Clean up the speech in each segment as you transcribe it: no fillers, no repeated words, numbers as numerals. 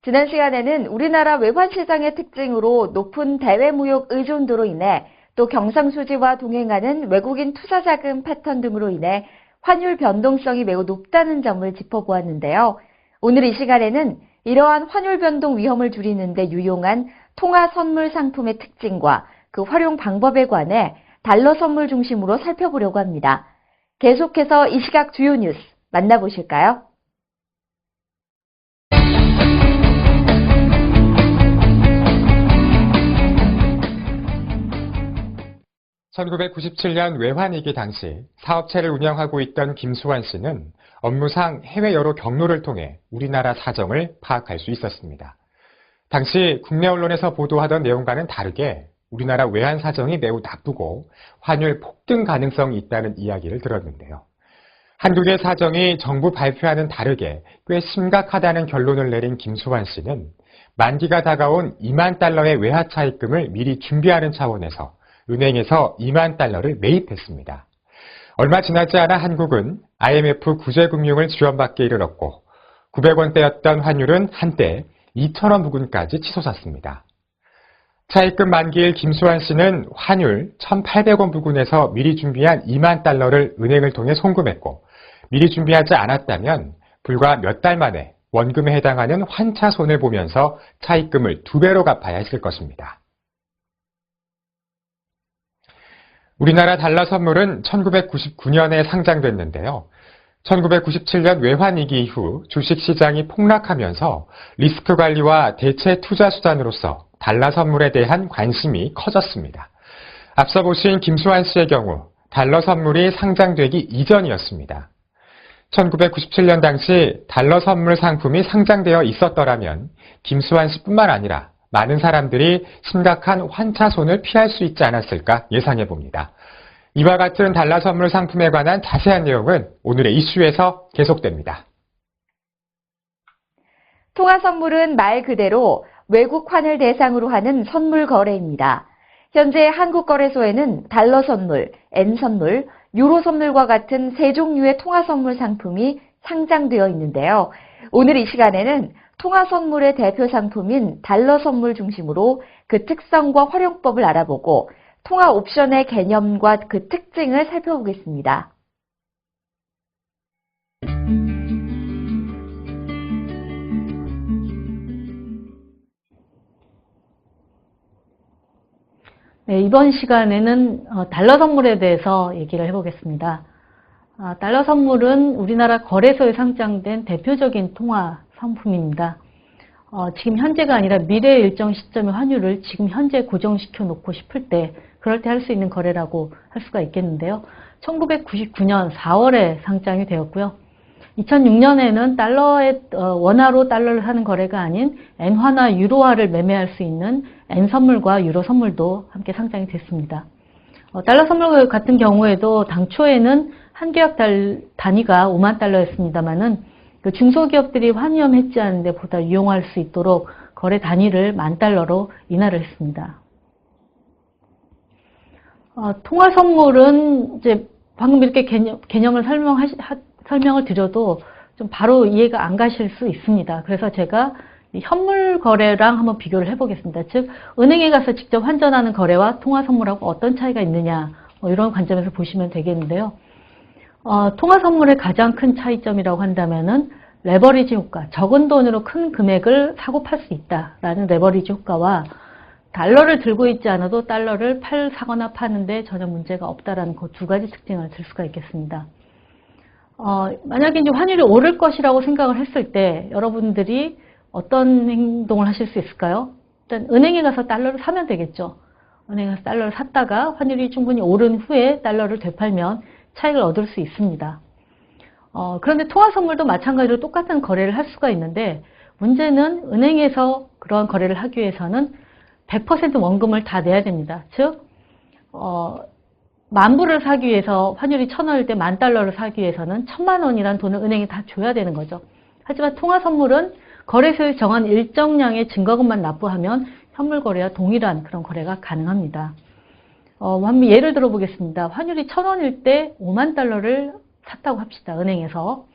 지난 시간에는 우리나라 외환시장의 특징으로 높은 대외무역 의존도로 인해 또 경상수지와 동행하는 외국인 투자자금 패턴 등으로 인해 환율 변동성이 매우 높다는 점을 짚어보았는데요. 오늘 이 시간에는 이러한 환율 변동 위험을 줄이는 데 유용한 통화 선물 상품의 특징과 그 활용 방법에 관해 달러 선물 중심으로 살펴보려고 합니다. 계속해서 이 시각 주요 뉴스 만나보실까요? 1997년 외환위기 당시 사업체를 운영하고 있던 김수환 씨는 업무상 해외 여러 경로를 통해 우리나라 사정을 파악할 수 있었습니다. 당시 국내 언론에서 보도하던 내용과는 다르게 우리나라 외환 사정이 매우 나쁘고 환율 폭등 가능성이 있다는 이야기를 들었는데요. 한국의 사정이 정부 발표와는 다르게 꽤 심각하다는 결론을 내린 김수환 씨는 만기가 다가온 2만 달러의 외화 차입금을 미리 준비하는 차원에서 은행에서 2만 달러를 매입했습니다. 얼마 지나지 않아 한국은 IMF 구제금융을 지원받게 이르렀고 900원대였던 환율은 한때 2,000원 부근까지 치솟았습니다. 차입금 만기일 김수환 씨는 환율 1,800원 부근에서 미리 준비한 2만 달러를 은행을 통해 송금했고 미리 준비하지 않았다면 불과 몇 달 만에 원금에 해당하는 환차손을 보면서 차입금을 2배로 갚아야 했을 것입니다. 우리나라 달러 선물은 1999년에 상장됐는데요. 1997년 외환위기 이후 주식시장이 폭락하면서 리스크 관리와 대체 투자 수단으로서 달러 선물에 대한 관심이 커졌습니다. 앞서 보신 김수환 씨의 경우 달러 선물이 상장되기 이전이었습니다. 1997년 당시 달러 선물 상품이 상장되어 있었더라면 김수환 씨뿐만 아니라 많은 사람들이 심각한 환차손을 피할 수 있지 않았을까 예상해 봅니다. 이와 같은 달러 선물 상품에 관한 자세한 내용은 오늘의 이슈에서 계속됩니다. 통화 선물은 말 그대로 외국 환을 대상으로 하는 선물 거래입니다. 현재 한국 거래소에는 달러 선물, 엔 선물, 유로 선물과 같은 세 종류의 통화 선물 상품이 상장되어 있는데요. 오늘 이 시간에는 통화 선물의 대표 상품인 달러 선물 중심으로 그 특성과 활용법을 알아보고 통화 옵션의 개념과 그 특징을 살펴보겠습니다. 네, 이번 시간에는 달러 선물에 대해서 얘기를 해보겠습니다. 달러 선물은 우리나라 거래소에 상장된 대표적인 통화 상품입니다. 지금 현재가 아니라 미래의 일정 시점의 환율을 지금 현재 고정시켜 놓고 싶을 때 그럴 때 할 수 있는 거래라고 할 수가 있겠는데요. 1999년 4월에 상장이 되었고요. 2006년에는 달러의 원화로 달러를 사는 거래가 아닌 엔화나 유로화를 매매할 수 있는 엔 선물과 유로 선물도 함께 상장이 됐습니다. 달러 선물 같은 경우에도 당초에는 한 계약 단위가 5만 달러였습니다만은 그 중소기업들이 환위험 해지하는데 보다 유용할 수 있도록 거래 단위를 10,000달러로 인하를 했습니다. 통화 선물은 이제 방금 이렇게 개념을 설명을 드려도 좀 바로 이해가 안 가실 수 있습니다. 그래서 제가 현물 거래랑 한번 비교를 해보겠습니다. 즉 은행에 가서 직접 환전하는 거래와 통화 선물하고 어떤 차이가 있느냐 이런 관점에서 보시면 되겠는데요. 통화 선물의 가장 큰 차이점이라고 한다면은 레버리지 효과, 적은 돈으로 큰 금액을 사고 팔 수 있다라는 레버리지 효과와 달러를 들고 있지 않아도 달러를 사거나 파는데 전혀 문제가 없다라는 그 두 가지 특징을 들 수가 있겠습니다. 만약에 이제 환율이 오를 것이라고 생각을 했을 때 여러분들이 어떤 행동을 하실 수 있을까요? 일단 은행에 가서 달러를 사면 되겠죠. 은행에 가서 달러를 샀다가 환율이 충분히 오른 후에 달러를 되팔면 차익을 얻을 수 있습니다. 그런데 통화 선물도 마찬가지로 똑같은 거래를 할 수가 있는데 문제는 은행에서 그런 거래를 하기 위해서는 100% 원금을 다 내야 됩니다. 즉 10,000불을 사기 위해서 환율이 1,000원일 때 10,000달러를 사기 위해서는 1,000,000원이라는 돈을 은행에 다 줘야 되는 거죠. 하지만 통화 선물은 거래소에 정한 일정량의 증거금만 납부하면 현물 거래와 동일한 그런 거래가 가능합니다. 한번 예를 들어 보겠습니다. 환율이 1,000원일 때 5만 달러를 샀다고 합시다. 은행에서.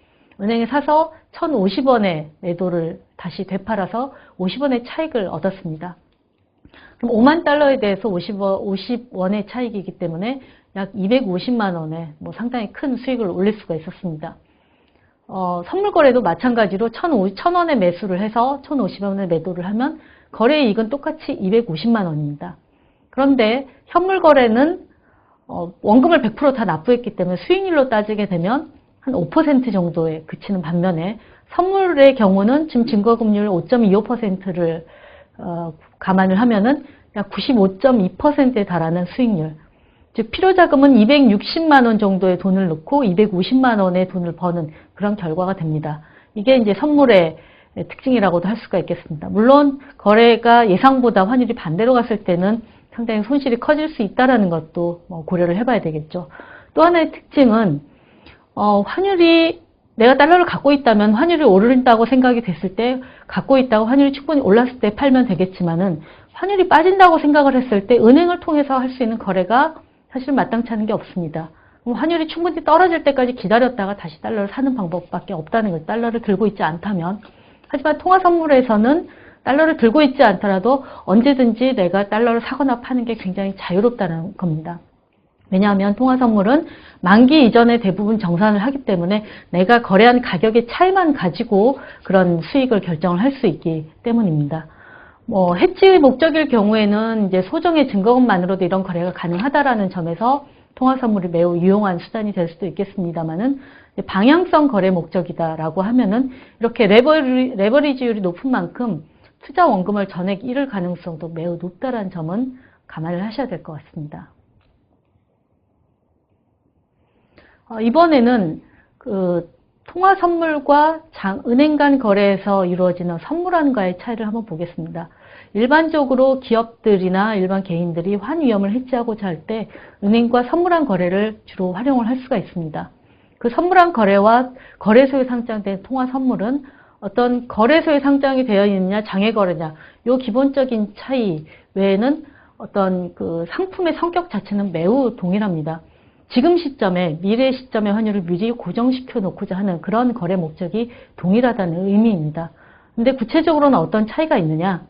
은행에 사서 1,050원에 매도를 다시 되팔아서 50원의 차익을 얻었습니다. 그럼 5만 달러에 대해서 50원의 차익이기 때문에 약 250만 원의 상당히 큰 수익을 올릴 수가 있었습니다. 선물 거래도 마찬가지로 1,000원에 매수를 해서 1,050원에 매도를 하면 거래 이익은 똑같이 250만 원입니다. 그런데 현물 거래는 원금을 100% 다 납부했기 때문에 수익률로 따지게 되면 한 5% 정도에 그치는 반면에 선물의 경우는 지금 증거금리를 5.25%를 감안을 하면은 약 95.2%에 달하는 수익률. 즉 필요자금은 260만 원 정도의 돈을 넣고 250만 원의 돈을 버는 그런 결과가 됩니다. 이게 이제 선물의 특징이라고도 할 수가 있겠습니다. 물론 거래가 예상보다 환율이 반대로 갔을 때는 상당히 손실이 커질 수 있다는 것도 고려를 해봐야 되겠죠. 또 하나의 특징은 환율이 내가 달러를 갖고 있다면 환율이 오른다고 생각이 됐을 때 갖고 있다고 환율이 충분히 올랐을 때 팔면 되겠지만은 환율이 빠진다고 생각을 했을 때 은행을 통해서 할 수 있는 거래가 사실 마땅치 않은 게 없습니다. 그럼 환율이 충분히 떨어질 때까지 기다렸다가 다시 달러를 사는 방법밖에 없다는 거예요. 달러를 들고 있지 않다면. 하지만 통화선물에서는 달러를 들고 있지 않더라도 언제든지 내가 달러를 사거나 파는 게 굉장히 자유롭다는 겁니다. 왜냐하면 통화선물은 만기 이전에 대부분 정산을 하기 때문에 내가 거래한 가격의 차이만 가지고 그런 수익을 결정을 할 수 있기 때문입니다. 해지 목적일 경우에는 이제 소정의 증거금만으로도 이런 거래가 가능하다라는 점에서 통화선물이 매우 유용한 수단이 될 수도 있겠습니다만은 방향성 거래 목적이다라고 하면은 이렇게 레버리지율이 높은 만큼 투자 원금을 전액 잃을 가능성도 매우 높다라는 점은 감안을 하셔야 될 것 같습니다. 이번에는 통화 선물과 은행 간 거래에서 이루어지는 선물안과의 차이를 한번 보겠습니다. 일반적으로 기업들이나 일반 개인들이 환위험을 해지하고자 할 때 은행과 선물안 거래를 주로 활용을 할 수가 있습니다. 그 선물안 거래와 거래소에 상장된 통화 선물은 어떤 거래소에 상장이 되어 있느냐 장외 거래냐 요 기본적인 차이 외에는 어떤 그 상품의 성격 자체는 매우 동일합니다. 지금 시점에 미래 시점의 환율을 미리 고정시켜 놓고자 하는 그런 거래 목적이 동일하다는 의미입니다. 근데 구체적으로는 어떤 차이가 있느냐?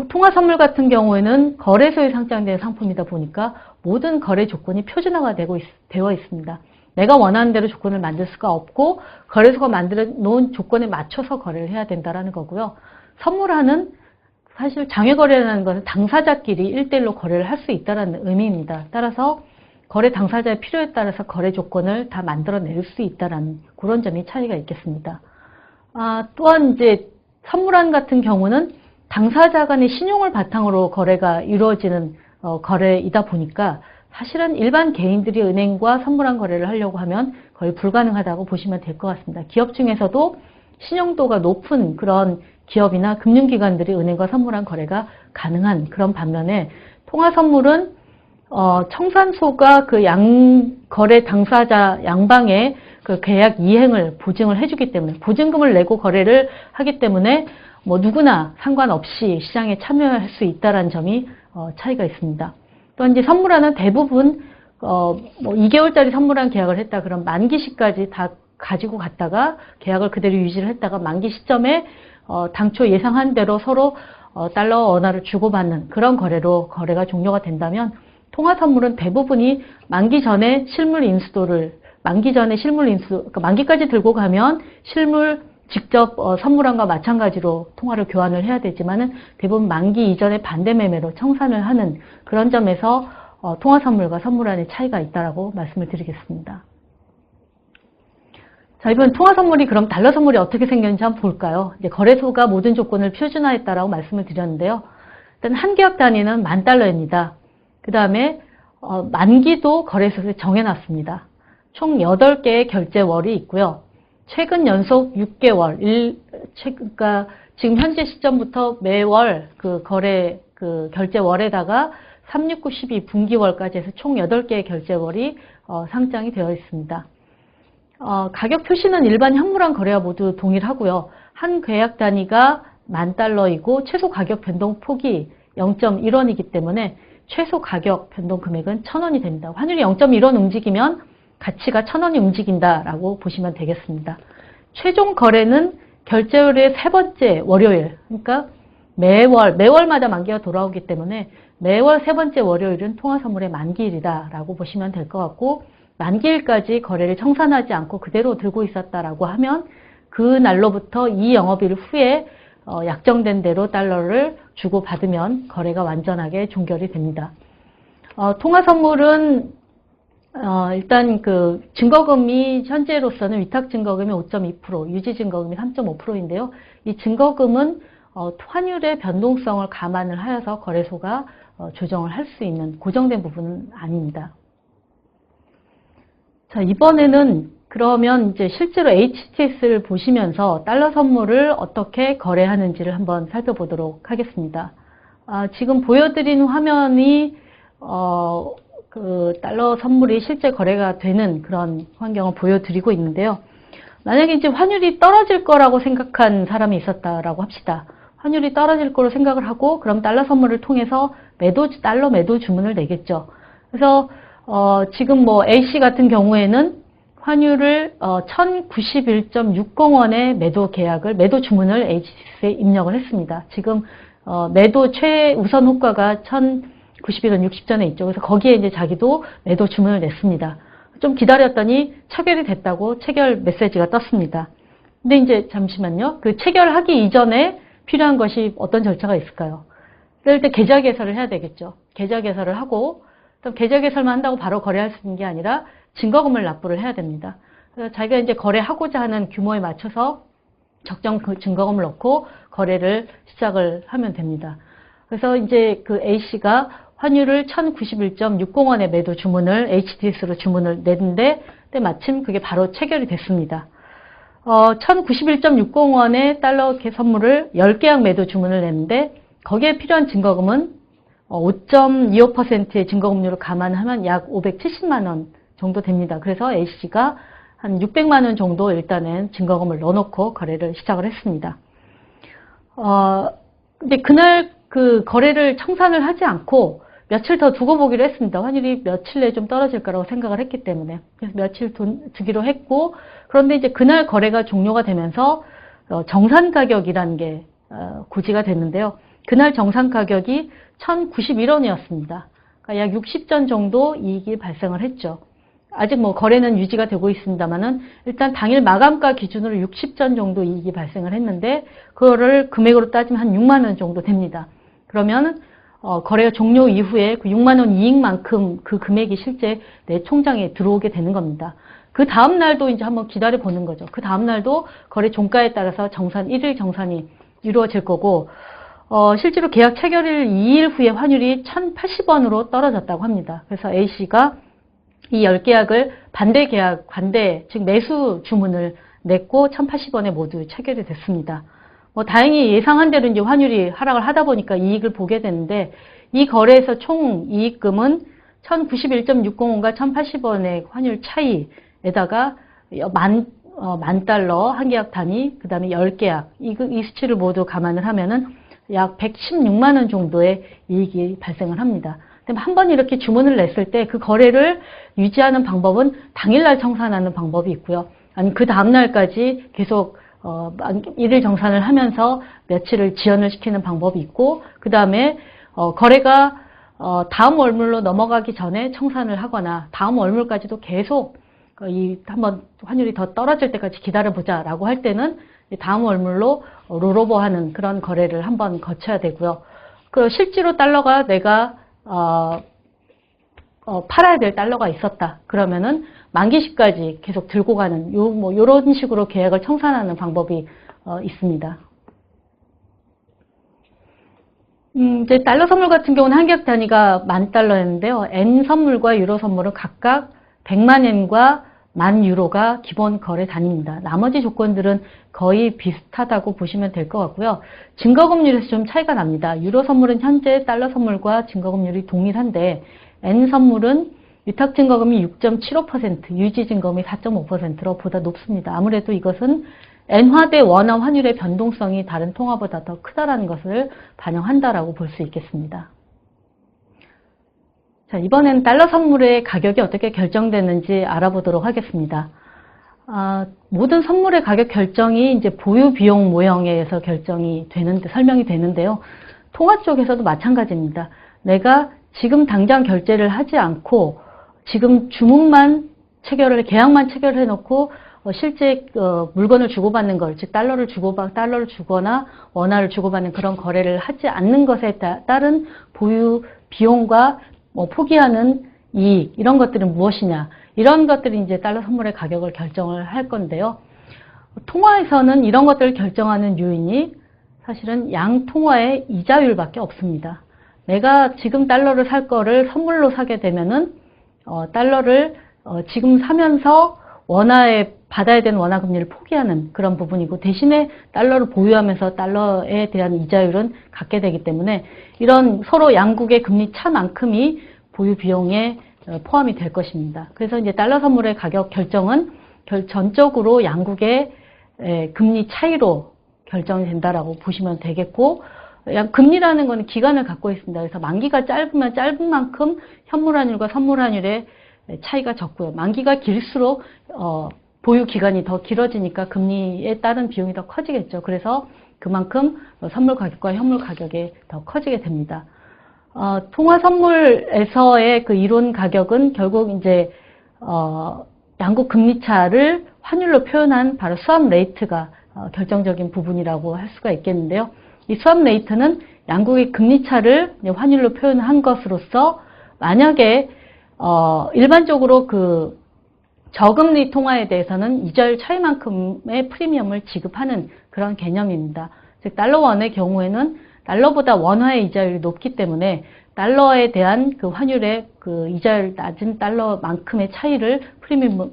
통화 선물 같은 경우에는 거래소에 상장된 상품이다 보니까 모든 거래 조건이 표준화가 되어 있습니다. 내가 원하는 대로 조건을 만들 수가 없고 거래소가 만들어 놓은 조건에 맞춰서 거래를 해야 된다는 거고요. 선물하는 사실 장외 거래라는 것은 당사자끼리 1대1로 거래를 할 수 있다는 의미입니다. 따라서 거래 당사자의 필요에 따라서 거래 조건을 다 만들어낼 수 있다는 그런 점이 차이가 있겠습니다. 또한 이제 선물안 같은 경우는 당사자 간의 신용을 바탕으로 거래가 이루어지는 거래이다 보니까 사실은 일반 개인들이 은행과 선물안 거래를 하려고 하면 거의 불가능하다고 보시면 될 것 같습니다. 기업 중에서도 신용도가 높은 그런 기업이나 금융기관들이 은행과 선물안 거래가 가능한 그런 반면에 통화 선물은 청산소가 그 거래 당사자 양방의 그 계약 이행을 보증을 해주기 때문에 보증금을 내고 거래를 하기 때문에 누구나 상관없이 시장에 참여할 수 있다는 점이 차이가 있습니다. 또 이제 선물안은 대부분 2개월짜리 선물안 계약을 했다 그럼 만기 시까지 다 가지고 갔다가 계약을 그대로 유지를 했다가 만기 시점에 당초 예상한 대로 서로 달러 원화를 주고받는 그런 거래가 종료가 된다면 통화 선물은 대부분이 만기 전에 실물 인수도를 그러니까 만기까지 들고 가면 실물 직접 선물안과 마찬가지로 통화를 교환을 해야 되지만은 대부분 만기 이전에 반대 매매로 청산을 하는 그런 점에서 통화 선물과 선물안의 차이가 있다라고 말씀을 드리겠습니다. 자, 이번 통화 선물이 그럼 달러 선물이 어떻게 생겼는지 한번 볼까요? 이제 거래소가 모든 조건을 표준화했다라고 말씀을 드렸는데요. 일단 한 개월 단위는 $10,000입니다. 그 다음에 만기도 거래소에 정해놨습니다. 총 8개의 결제월이 있고요. 최근 연속 6개월, 그러니까 지금 현재 시점부터 매월 결제월에다가 3, 6, 9, 12 분기월까지 해서 총 8개의 결제월이 상장이 되어 있습니다. 가격 표시는 일반 현물안 거래와 모두 동일하고요. 한 계약 단위가 $10,000이고 최소 가격 변동 폭이 0.1원이기 때문에 최소 가격 변동 금액은 1,000원이 됩니다. 환율이 0.1원 움직이면 가치가 1,000원이 움직인다라고 보시면 되겠습니다. 최종 거래는 결제율의 세 번째 월요일, 그러니까 매월마다 만기가 돌아오기 때문에 매월 세 번째 월요일은 통화선물의 만기일이다라고 보시면 될 것 같고, 만기일까지 거래를 청산하지 않고 그대로 들고 있었다라고 하면 그 날로부터 이 영업일 후에 약정된 대로 달러를 주고받으면 거래가 완전하게 종결이 됩니다. 통화선물은 일단 그 증거금이 현재로서는 위탁증거금이 5.2%, 유지증거금이 3.5%인데요. 이 증거금은 환율의 변동성을 감안을 하여서 거래소가 조정을 할 수 있는 고정된 부분은 아닙니다. 자, 이번에는 그러면 이제 실제로 HTS를 보시면서 달러 선물을 어떻게 거래하는지를 한번 살펴보도록 하겠습니다. 지금 보여드린 화면이 그 달러 선물이 실제 거래가 되는 그런 환경을 보여드리고 있는데요. 만약에 이제 환율이 떨어질 거라고 생각한 사람이 있었다라고 합시다. 환율이 떨어질 거로 생각을 하고 그럼 달러 선물을 통해서 달러 매도 주문을 내겠죠. 그래서 지금 뭐 A씨 같은 경우에는 환율을 1091.60원의 매도 주문을 HTS에 입력을 했습니다. 지금 매도 최우선 호가가 1091원 60전에 있죠. 그래서 거기에 이제 자기도 매도 주문을 냈습니다. 좀 기다렸더니 체결이 됐다고 체결 메시지가 떴습니다. 근데 이제 잠시만요. 그 체결하기 이전에 필요한 것이 어떤 절차가 있을까요? 그럴 때 계좌 개설을 해야 되겠죠. 계좌 개설을 하고 또 계좌 개설만 한다고 바로 거래할 수 있는 게 아니라 증거금을 납부를 해야 됩니다. 그래서 자기가 이제 거래하고자 하는 규모에 맞춰서 적정 그 증거금을 넣고 거래를 시작을 하면 됩니다. 그래서 이제 그 A씨가 환율을 1091.60원의 매도 주문을 HTS로 주문을 냈는데 마침 그게 바로 체결이 됐습니다. 1091.60원의 달러 선물을 10계약 매도 주문을 냈는데 거기에 필요한 증거금은 5.25%의 증거금리로 감안하면 약 570만 원 정도 됩니다. 그래서 A씨가 한 600만 원 정도 일단은 증거금을 넣어놓고 거래를 시작을 했습니다. 근데 그날 그 거래를 청산을 하지 않고 며칠 더 두고 보기로 했습니다. 환율이 며칠 내에 좀 떨어질 거라고 생각을 했기 때문에. 그래서 며칠 두기로 했고, 그런데 이제 그날 거래가 종료가 되면서 정산 가격이라는 게 고지가 됐는데요. 그날 정산 가격이 1091원이었습니다. 그러니까 약 60전 정도 이익이 발생을 했죠. 아직 뭐 거래는 유지가 되고 있습니다만은 일단 당일 마감가 기준으로 60전 정도 이익이 발생을 했는데 그거를 금액으로 따지면 한 6만 원 정도 됩니다. 그러면 거래가 종료 이후에 그 6만 원 이익만큼 그 금액이 실제 내 총장에 들어오게 되는 겁니다. 그 다음 날도 이제 한번 기다려 보는 거죠. 그 다음 날도 거래 종가에 따라서 일일 정산이 이루어질 거고, 실제로 계약 체결일 2일 후에 환율이 1080원으로 떨어졌다고 합니다. 그래서 A씨가 이 10계약을 즉 매수 주문을 냈고 1080원에 모두 체결이 됐습니다. 다행히 예상한 대로 이제 환율이 하락을 하다 보니까 이익을 보게 되는데 이 거래에서 총 이익금은 1091.60원과 1080원의 환율 차이에다가 만 달러 한 계약 단위, 그 다음에 10계약, 이 수치를 모두 감안을 하면은 약 116만 원 정도의 이익이 발생을 합니다. 한 번 이렇게 주문을 냈을 때 그 거래를 유지하는 방법은 당일날 청산하는 방법이 있고요. 아니 그 다음날까지 계속 일일 정산을 하면서 며칠을 지연을 시키는 방법이 있고, 그 다음에 거래가 다음 월물로 넘어가기 전에 청산을 하거나 다음 월물까지도 계속 한번 환율이 더 떨어질 때까지 기다려보자라고 할 때는 다음 월물로 롤오버하는 그런 거래를 한번 거쳐야 되고요. 그 실제로 달러가 내가 팔아야 될 달러가 있었다. 그러면은 만기시까지 계속 들고 가는 요런 식으로 계약을 청산하는 방법이 있습니다. 이제 달러 선물 같은 경우는 한 계약 단위가 10,000달러였는데요. N 선물과 유로 선물은 각각 100만 엔과 10,000 유로가 기본 거래 단위입니다. 나머지 조건들은 거의 비슷하다고 보시면 될 것 같고요. 증거금률에서 좀 차이가 납니다. 유로 선물은 현재 달러 선물과 증거금률이 동일한데 N 선물은 위탁증거금이 6.75%, 유지증거금이 4.5%로 보다 높습니다. 아무래도 이것은 엔화 대 원화 환율의 변동성이 다른 통화보다 더 크다라는 것을 반영한다라고 볼 수 있겠습니다. 자, 이번엔 달러 선물의 가격이 어떻게 결정되는지 알아보도록 하겠습니다. 모든 선물의 가격 결정이 이제 보유 비용 모형에 의해서 설명이 되는데요. 통화 쪽에서도 마찬가지입니다. 내가 지금 당장 결제를 하지 않고 지금 계약만 체결해 놓고 실제 물건을 주고받는 걸, 즉 달러를 주거나 원화를 주고받는 그런 거래를 하지 않는 것에 따른 보유 비용과 포기하는 이익, 이런 것들은 무엇이냐, 이런 것들이 이제 달러 선물의 가격을 결정을 할 건데요. 통화에서는 이런 것들을 결정하는 요인이 사실은 양 통화의 이자율밖에 없습니다. 내가 지금 달러를 살 거를 선물로 사게 되면은 달러를 지금 사면서 받아야 되는 원화 금리를 포기하는 그런 부분이고, 대신에 달러를 보유하면서 달러에 대한 이자율은 갖게 되기 때문에 이런 서로 양국의 금리 차만큼이 보유 비용에 포함이 될 것입니다. 그래서 이제 달러 선물의 가격 결정은 전적으로 양국의 금리 차이로 결정이 된다라고 보시면 되겠고, 금리라는 것은 기간을 갖고 있습니다. 그래서 만기가 짧으면 짧은 만큼 현물 환율과 선물 환율의 차이가 적고요. 만기가 길수록 보유 기간이 더 길어지니까 금리에 따른 비용이 더 커지겠죠. 그래서 그만큼 선물 가격과 현물 가격이 더 커지게 됩니다. 통화 선물에서의 그 이론 가격은 결국 이제 양국 금리 차를 환율로 표현한 바로 스왑 레이트가 결정적인 부분이라고 할 수가 있겠는데요. 이 스왑 레이트는 양국의 금리 차를 환율로 표현한 것으로서, 만약에 일반적으로 그 저금리 통화에 대해서는 이자율 차이만큼의 프리미엄을 지급하는 그런 개념입니다. 즉 달러원의 경우에는 달러보다 원화의 이자율이 높기 때문에 달러에 대한 그 환율의 그 이자율 낮은 달러만큼의 차이를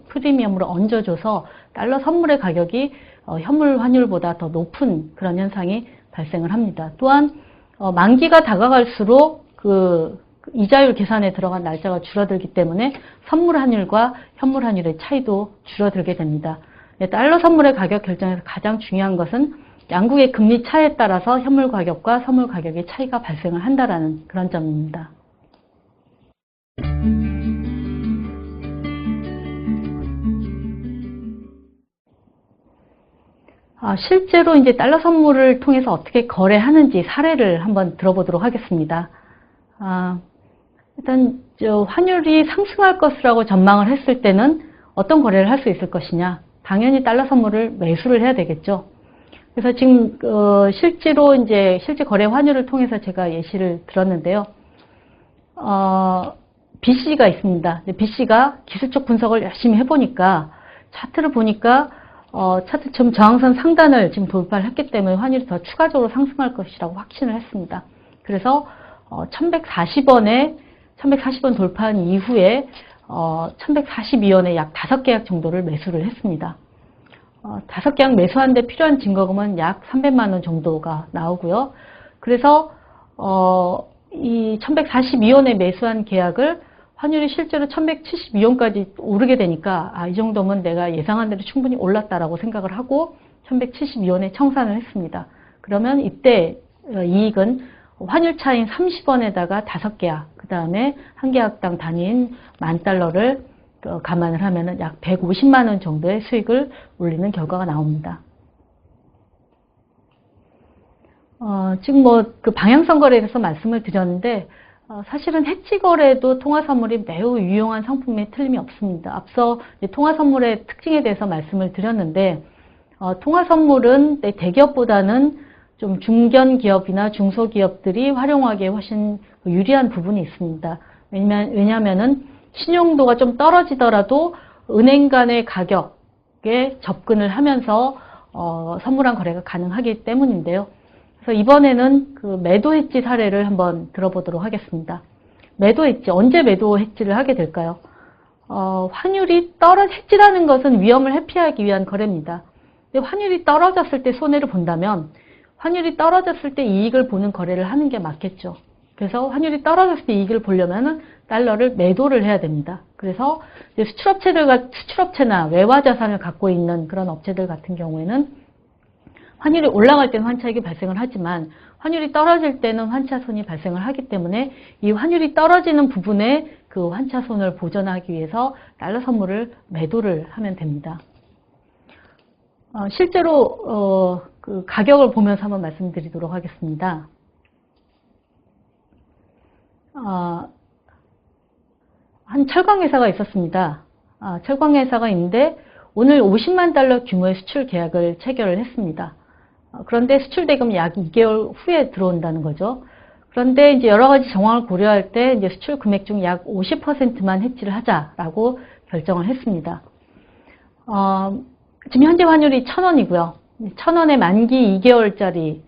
프리미엄으로 얹어줘서 달러 선물의 가격이 현물 환율보다 더 높은 그런 현상이 발생을 합니다. 또한 만기가 다가갈수록 그 이자율 계산에 들어간 날짜가 줄어들기 때문에 선물 환율과 현물 환율의 차이도 줄어들게 됩니다. 달러 선물의 가격 결정에서 가장 중요한 것은 양국의 금리 차에 따라서 현물 가격과 선물 가격의 차이가 발생을 한다라는 그런 점입니다. 실제로 이제 달러 선물을 통해서 어떻게 거래하는지 사례를 한번 들어보도록 하겠습니다. 일단 환율이 상승할 것이라고 전망을 했을 때는 어떤 거래를 할 수 있을 것이냐? 당연히 달러 선물을 매수를 해야 되겠죠. 그래서 지금 실제로 이제 실제 거래 환율을 통해서 제가 예시를 들었는데요. BC가 있습니다. BC가 기술적 분석을 열심히 해보니까 차트를 보니까 차트 지금 저항선 상단을 지금 돌파를 했기 때문에 환율이 더 추가적으로 상승할 것이라고 확신을 했습니다. 그래서 1140원 돌파한 이후에 1142원에 약 5계약 정도를 매수를 했습니다. 5계약 매수하는데 필요한 증거금은 약 300만 원 정도가 나오고요. 그래서 이 1142원에 매수한 계약을 환율이 실제로 1172원까지 오르게 되니까 이 정도면 내가 예상한 대로 충분히 올랐다라고 생각을 하고 1172원에 청산을 했습니다. 그러면 이때 이익은 환율 차인 30원에다가 5계약, 그 다음에 한 계약당 단위인 $10,000를 감안을 하면은 약 150만 원 정도의 수익을 올리는 결과가 나옵니다. 지금 그 방향성 거래에 대해서 말씀을 드렸는데, 사실은 해지 거래도 통화 선물이 매우 유용한 상품에 틀림이 없습니다. 앞서 통화 선물의 특징에 대해서 말씀을 드렸는데, 통화 선물은 대기업보다는 좀 중견 기업이나 중소기업들이 활용하기에 훨씬 유리한 부분이 있습니다. 왜냐하면은 신용도가 좀 떨어지더라도 은행 간의 가격에 접근을 하면서 선물한 거래가 가능하기 때문인데요. 그래서 이번에는 그 매도 해지 사례를 한번 들어보도록 하겠습니다. 매도 해지, 언제 매도 해지를 하게 될까요? 해지라는 것은 위험을 회피하기 위한 거래입니다. 근데 환율이 떨어졌을 때 손해를 본다면 환율이 떨어졌을 때 이익을 보는 거래를 하는 게 맞겠죠. 그래서 환율이 떨어졌을 때 이익을 보려면은 달러를 매도를 해야 됩니다. 그래서 수출업체나 외화 자산을 갖고 있는 그런 업체들 같은 경우에는 환율이 올라갈 때는 환차익이 발생을 하지만 환율이 떨어질 때는 환차손이 발생을 하기 때문에 이 환율이 떨어지는 부분에 그 환차손을 보전하기 위해서 달러 선물을 매도를 하면 됩니다. 실제로 그 가격을 보면서 한번 말씀드리도록 하겠습니다. 한 철강 회사가 있었습니다. 철강 회사가 있는데 오늘 50만 달러 규모의 수출 계약을 체결을 했습니다. 그런데 수출 대금이 약 2개월 후에 들어온다는 거죠. 그런데 이제 여러 가지 정황을 고려할 때 이제 수출 금액 중 약 50%만 해지를 하자라고 결정을 했습니다. 지금 현재 환율이 1,000원이고요. 1,000원의 만기 2개월짜리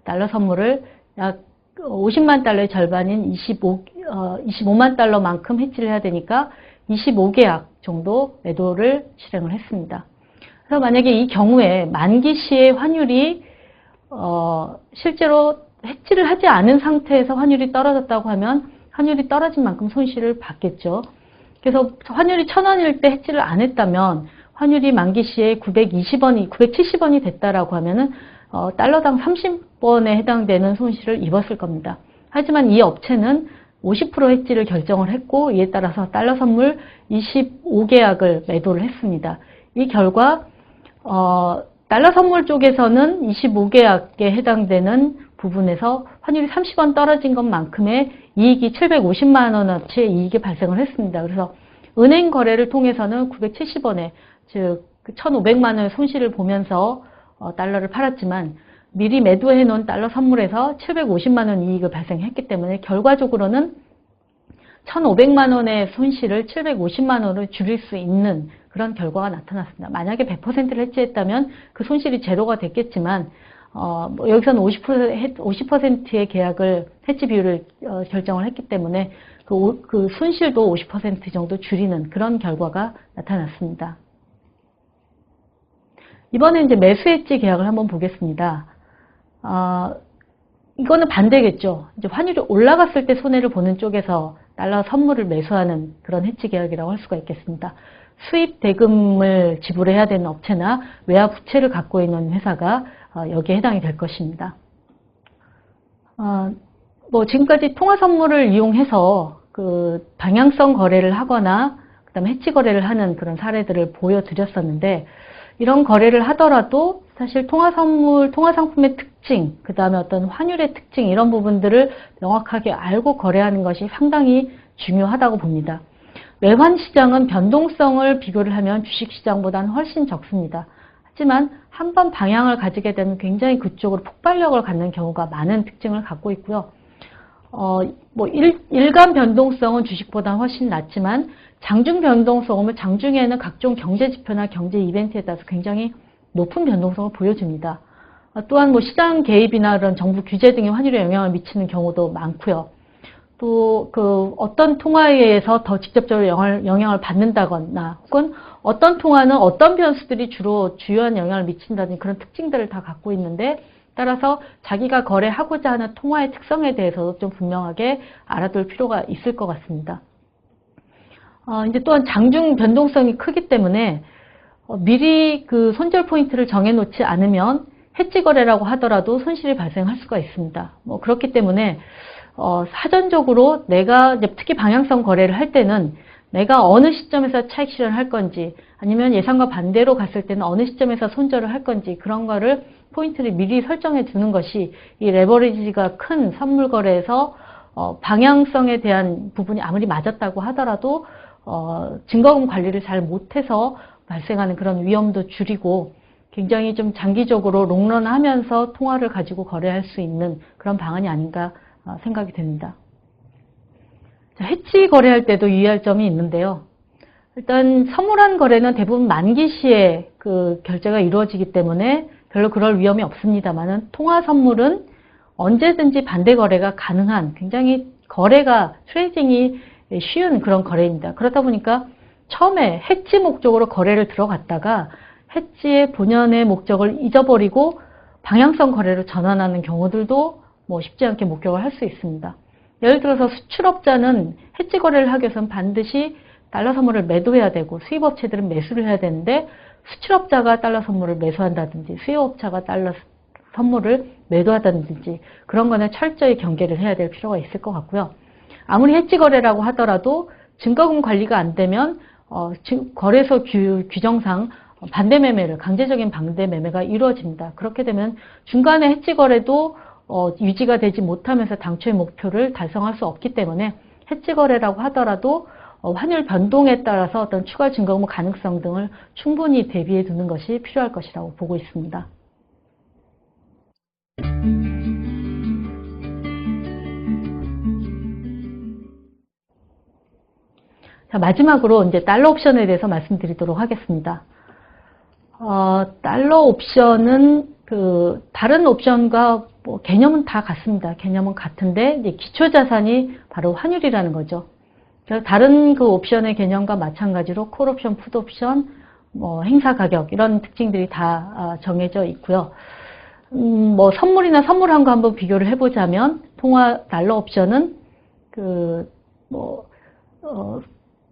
달러 선물을 약 50만 달러의 절반인 25만 달러만큼 해지를 해야 되니까 25계약 정도 매도를 실행을 했습니다. 그래서 만약에 이 경우에 만기 시의 환율이 실제로 해지를 하지 않은 상태에서 환율이 떨어졌다고 하면 환율이 떨어진 만큼 손실을 받겠죠. 그래서 환율이 1,000원일 때 해지를 안 했다면 환율이 만기 시에 970원이 됐다라고 하면은 달러당 30원에 해당되는 손실을 입었을 겁니다. 하지만 이 업체는 50% 해지를 결정을 했고 이에 따라서 달러 선물 25계약을 매도를 했습니다. 이 결과 달러 선물 쪽에서는 25계약에 해당되는 부분에서 환율이 30원 떨어진 것만큼의 이익이 750만 원어치의 이익이 발생을 했습니다. 그래서 은행 거래를 통해서는 970원에 즉 1,500만 원의 손실을 보면서 달러를 팔았지만 미리 매도해 놓은 달러 선물에서 750만 원 이익을 발생했기 때문에 결과적으로는 1,500만 원의 손실을 750만 원으로 줄일 수 있는 그런 결과가 나타났습니다. 만약에 100%를 해지했다면 그 손실이 제로가 됐겠지만 여기서는 50%의 계약을 해지 비율을 결정을 했기 때문에 그 손실도 50% 정도 줄이는 그런 결과가 나타났습니다. 이번에 이제 매수 해지 계약을 한번 보겠습니다. 이거는 반대겠죠. 이제 환율이 올라갔을 때 손해를 보는 쪽에서 달러 선물을 매수하는 그런 해지 계약이라고 할 수가 있겠습니다. 수입 대금을 지불해야 되는 업체나 외화 부채를 갖고 있는 회사가 여기에 해당이 될 것입니다. 지금까지 통화 선물을 이용해서 그 방향성 거래를 하거나 그다음에 해지 거래를 하는 그런 사례들을 보여드렸었는데 이런 거래를 하더라도 사실 통화 선물, 통화 상품의 특징, 그 다음에 어떤 환율의 특징 이런 부분들을 명확하게 알고 거래하는 것이 상당히 중요하다고 봅니다. 외환 시장은 변동성을 비교를 하면 주식 시장보다는 훨씬 적습니다. 하지만 한번 방향을 가지게 되면 굉장히 그쪽으로 폭발력을 갖는 경우가 많은 특징을 갖고 있고요. 일간 변동성은 주식보다 훨씬 낮지만 장중 변동성은 장중에는 각종 경제 지표나 경제 이벤트에 따라서 굉장히 높은 변동성을 보여줍니다. 또한 시장 개입이나 그런 정부 규제 등의 환율에 영향을 미치는 경우도 많고요. 또 어떤 통화에 의해서 더 직접적으로 영향을 받는다거나 혹은 어떤 통화는 어떤 변수들이 주로 주요한 영향을 미친다는 그런 특징들을 다 갖고 있는데 따라서 자기가 거래하고자 하는 통화의 특성에 대해서도 좀 분명하게 알아둘 필요가 있을 것 같습니다. 이제 또한 장중 변동성이 크기 때문에 미리 그 손절 포인트를 정해놓지 않으면 해지 거래라고 하더라도 손실이 발생할 수가 있습니다. 그렇기 때문에 사전적으로 내가 이제 특히 방향성 거래를 할 때는 내가 어느 시점에서 차익 실현을 할 건지 아니면 예상과 반대로 갔을 때는 어느 시점에서 손절을 할 건지 그런 거를 포인트를 미리 설정해 두는 것이 이 레버리지가 큰 선물 거래에서 방향성에 대한 부분이 아무리 맞았다고 하더라도 증거금 관리를 잘 못해서 발생하는 그런 위험도 줄이고 굉장히 좀 장기적으로 롱런하면서 통화를 가지고 거래할 수 있는 그런 방안이 아닌가 생각이 됩니다. 해지 거래할 때도 유의할 점이 있는데요. 일단 선물한 거래는 대부분 만기 시에 그 결제가 이루어지기 때문에 별로 그럴 위험이 없습니다만은 통화 선물은 언제든지 반대 거래가 가능한 굉장히 거래가 트레이딩이 쉬운 그런 거래입니다. 그렇다 보니까 처음에 해지 목적으로 거래를 들어갔다가 해지의 본연의 목적을 잊어버리고 방향성 거래로 전환하는 경우들도 쉽지 않게 목격을 할 수 있습니다. 예를 들어서 수출업자는 해지 거래를 하기 위해서는 반드시 달러 선물을 매도해야 되고 수입업체들은 매수를 해야 되는데 수출업자가 달러 선물을 매수한다든지 수입업체가 달러 선물을 매도하다든지 그런 거는 철저히 경계를 해야 될 필요가 있을 것 같고요. 아무리 해지 거래라고 하더라도 증거금 관리가 안 되면 거래소 규정상 반대 매매를, 강제적인 반대 매매가 이루어집니다. 그렇게 되면 중간에 해지 거래도 유지가 되지 못하면서 당초의 목표를 달성할 수 없기 때문에 해지 거래라고 하더라도 환율 변동에 따라서 어떤 추가 증거금 가능성 등을 충분히 대비해 두는 것이 필요할 것이라고 보고 있습니다. 자, 마지막으로 이제 달러 옵션에 대해서 말씀드리도록 하겠습니다. 달러 옵션은 다른 옵션과 개념은 다 같습니다. 개념은 같은데 이제 기초 자산이 바로 환율이라는 거죠. 그래서 다른 옵션의 개념과 마찬가지로 콜 옵션, 풋 옵션, 행사 가격 이런 특징들이 다 정해져 있고요. 선물이나 선물환과 한번 비교를 해보자면 통화 달러 옵션은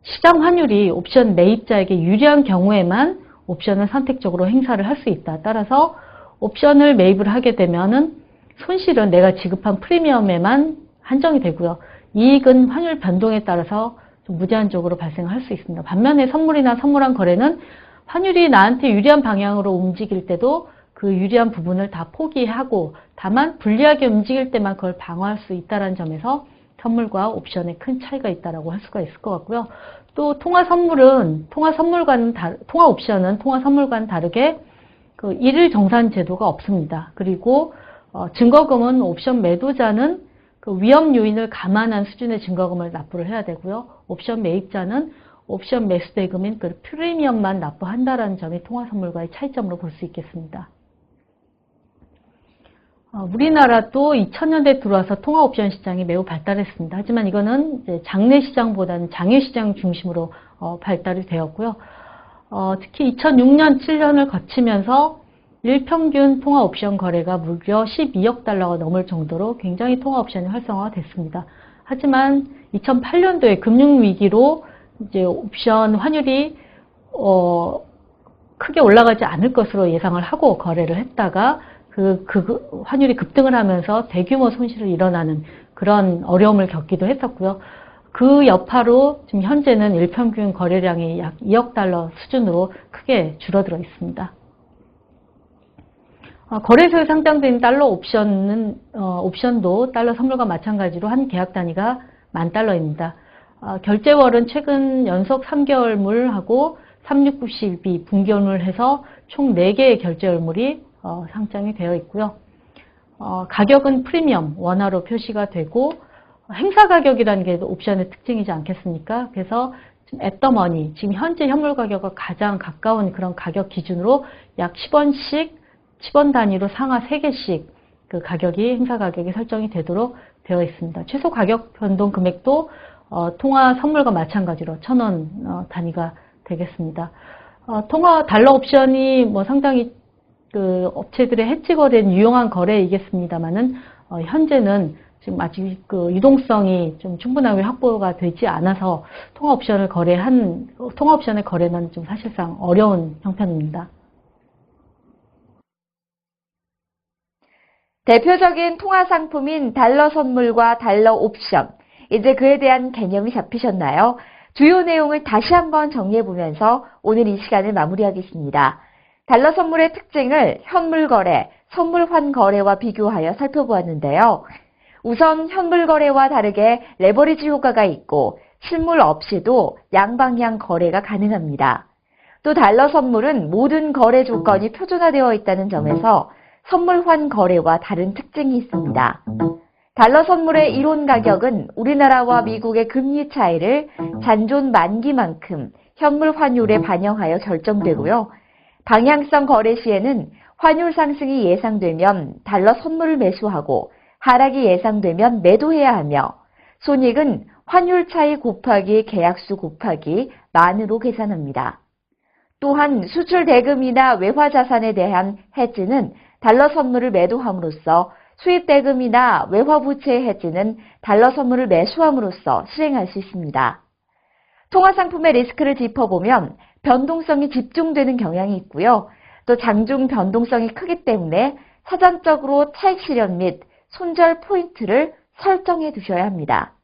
시장 환율이 옵션 매입자에게 유리한 경우에만 옵션을 선택적으로 행사를 할 수 있다. 따라서 옵션을 매입을 하게 되면은 손실은 내가 지급한 프리미엄에만 한정이 되고요. 이익은 환율 변동에 따라서 좀 무제한적으로 발생할 수 있습니다. 반면에 선물이나 선물환 거래는 환율이 나한테 유리한 방향으로 움직일 때도 그 유리한 부분을 다 포기하고 다만 불리하게 움직일 때만 그걸 방어할 수 있다는 점에서 선물과 옵션에 큰 차이가 있다라고 할 수가 있을 것 같고요. 또 통화 옵션은 통화 선물과는 다르게 일일 정산 제도가 없습니다. 그리고 증거금은 옵션 매도자는 위험 요인을 감안한 수준의 증거금을 납부를 해야 되고요. 옵션 매입자는 옵션 매수 대금인 프리미엄만 납부한다라는 점이 통화 선물과의 차이점으로 볼 수 있겠습니다. 우리나라도 2000년대 들어와서 통화 옵션 시장이 매우 발달했습니다. 하지만 이거는 이제 장내 시장보다는 장외 시장 중심으로 발달이 되었고요. 특히 2006년, 7년을 거치면서 일평균 통화 옵션 거래가 무려 12억 달러가 넘을 정도로 굉장히 통화 옵션이 활성화가 됐습니다. 하지만 2008년도에 금융위기로 이제 옵션 환율이 크게 올라가지 않을 것으로 예상을 하고 거래를 했다가 그 환율이 급등을 하면서 대규모 손실을 일어나는 그런 어려움을 겪기도 했었고요. 그 여파로 지금 현재는 일평균 거래량이 약 2억 달러 수준으로 크게 줄어들어 있습니다. 거래소에 상장된 달러 옵션도 달러 선물과 마찬가지로 한 계약 단위가 $10,000입니다. 결제월은 최근 연속 3개월물하고 3692 분기월물 해서 총 4개의 결제월물이 상장이 되어 있고요. 가격은 프리미엄, 원화로 표시가 되고 행사 가격이라는 게 옵션의 특징이지 않겠습니까? 그래서 at the money, 지금 현재 현물 가격과 가장 가까운 그런 가격 기준으로 약 10원 단위로 상하 3개씩 그 가격이 행사 가격이 설정이 되도록 되어 있습니다. 최소 가격 변동 금액도 통화 선물과 마찬가지로 1,000원 단위가 되겠습니다. 통화 달러 옵션이 상당히 업체들의 해지 거래는 유용한 거래이겠습니다만은 현재는 지금 아직 유동성이 좀 충분하게 확보가 되지 않아서 통화 옵션의 거래는 좀 사실상 어려운 형편입니다. 대표적인 통화 상품인 달러 선물과 달러 옵션, 이제 그에 대한 개념이 잡히셨나요? 주요 내용을 다시 한번 정리해보면서 오늘 이 시간을 마무리하겠습니다. 달러 선물의 특징을 현물 거래, 선물환 거래와 비교하여 살펴보았는데요. 우선 현물 거래와 다르게 레버리지 효과가 있고 실물 없이도 양방향 거래가 가능합니다. 또 달러 선물은 모든 거래 조건이 표준화되어 있다는 점에서 선물환 거래와 다른 특징이 있습니다. 달러 선물의 이론 가격은 우리나라와 미국의 금리 차이를 잔존 만기만큼 현물 환율에 반영하여 결정되고요. 방향성 거래 시에는 환율 상승이 예상되면 달러 선물을 매수하고 하락이 예상되면 매도해야 하며 손익은 환율 차이 곱하기 계약수 곱하기 만으로 계산합니다. 또한 수출 대금이나 외화 자산에 대한 해지는 달러 선물을 매도함으로써 수입 대금이나 외화 부채의 해지는 달러 선물을 매수함으로써 실행할 수 있습니다. 통화 상품의 리스크를 짚어보면 변동성이 집중되는 경향이 있고요. 또 장중 변동성이 크기 때문에 사전적으로 차익 실현 및 손절 포인트를 설정해 두셔야 합니다.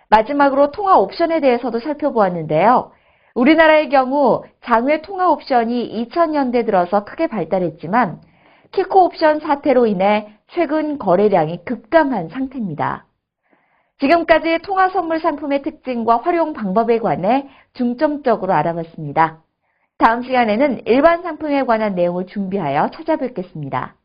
마지막으로 통화 옵션에 대해서도 살펴보았는데요. 우리나라의 경우 장외 통화 옵션이 2000년대 들어서 크게 발달했지만 키코 옵션 사태로 인해 최근 거래량이 급감한 상태입니다. 지금까지 통화 선물 상품의 특징과 활용 방법에 관해 중점적으로 알아봤습니다. 다음 시간에는 일반 상품에 관한 내용을 준비하여 찾아뵙겠습니다.